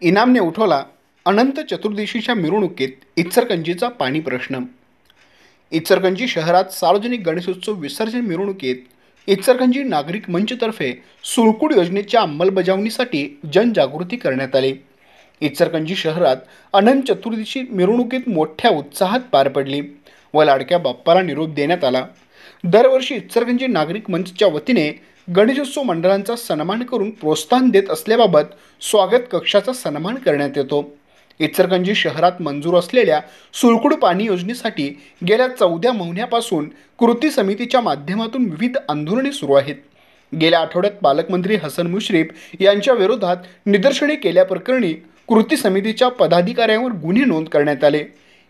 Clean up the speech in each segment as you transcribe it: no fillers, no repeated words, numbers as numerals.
इनामने उठवला अनंत चतुर्दशीच्या मिरवणुकीत इचलकरंजीचा पाणी प्रश्न। इचलकरंजी शहरात सार्वजनिक गणेशोत्सव विसर्जन मिरवणुकीत इचलकरंजी नागरिक मंचतर्फे सुळकुड योजनेच्या अंमलबजावणीसाठी जनजागृती करण्यात आली। इचलकरंजी शहरात अनंत चतुर्दशी मिरवणुकीत मोठ्या उत्साहात पार पडली व लाडक्या बाप्पाला निरोप देण्यात आला। दरवर्षी इचलकरंजी नागरिक मंचच्या वतीने गणेशोत्सव मंडळांचा सन्मान करून प्रोत्साहन देत असल्याबाबत स्वागत कक्षाचा सन्मान करण्यात येतो। इचलकरंजी शहरात मंजूर असलेल्या सुळकुड पाणी योजनेसाठी गेल्या 14 महिन्यापासून कृती समितीच्या माध्यमातून विविध आंदोलने सुरू आहेत। गेल्या आठवड्यात पालकमंत्री हसन मुश्रीफ यांच्या विरोधात निदर्शने केल्याप्रकरणी कृती समितीच्या पदाधिकाऱ्यांवर गुन्हे नोंद करण्यात आले।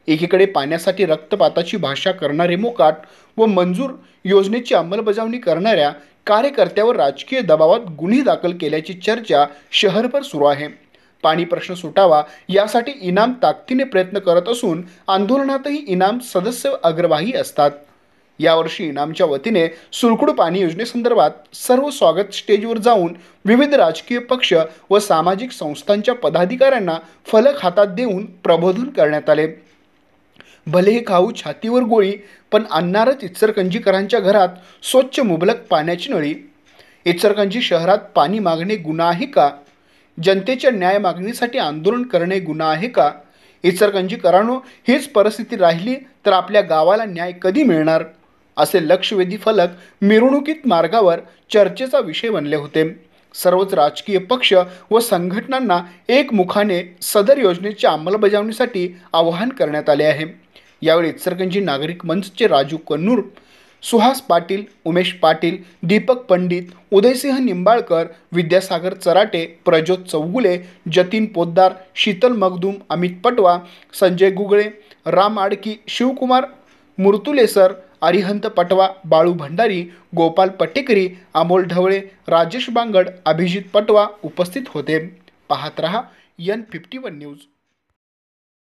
एकीकडे पाण्यासाठी रक्तपाताची भाषा करणारे मोकाट व मंजूर योजनेची अंमलबजावणी करणाऱ्या कार्यकर्त्यावर राजकीय दबावात गुन्हे दाखल केल्याची चर्चा शहरभर सुरू आहे। पाणी प्रश्न सुटावा यासाठी इनाम ताकदीने प्रयत्न करत असून आंदोलनातही इनाम सदस्य अग्रभागी असतात। यावर्षी इनामच्या वतीने सुळकुड पाणी योजनेसंदर्भात सर्व स्वागत स्टेजवर जाऊन विविध राजकीय पक्ष व सामाजिक संस्थांच्या पदाधिकाऱ्यांना फलक हातात देऊन प्रबोधन करण्यात आले। भले खाऊ छातीवर गोळी पण आणणारच इचलकरंजीकरांच्या घरात स्वच्छ मुबलक पाण्याची नळी। इचलकरंजी शहरात पाणी मागणे गुन्हा आहे का? जनतेच्या न्याय मागणीसाठी आंदोलन करणे गुन्हा आहे का? इचलकरंजीकरांनो, हीच परिस्थिती राहिली तर आपल्या गावाला न्याय कधी मिळणार? असे लक्षवेधी फलक मिरवणुकीत मार्गावर चर्चेचा विषय बनले होते। सर्वच राजकीय पक्ष व संघटनांना एकमुखाने सदर योजनेच्या अंमलबजावणीसाठी आवाहन करण्यात आले आहे। यावेळी इचलकरंजी नागरिक मंचचे राजू कन्नूर, सुहास पाटील, उमेश पाटील, दीपक पंडित, उदयसिंह निंबाळकर, विद्यासागर चराटे, प्रज्योत चौगुले, जतीन पोद्दार, शीतल मगदूम, अमित पटवा, संजय गुगळे, राम आडकी, शिवकुमार मुर्तुलेसर, अरिहंत पटवा, बाळू भंडारी, गोपाल पटेकरी, अमोल ढवळे, राजेश बांगड, अभिजित पटवा उपस्थित होते। पाहत रहा N51 न्यूज।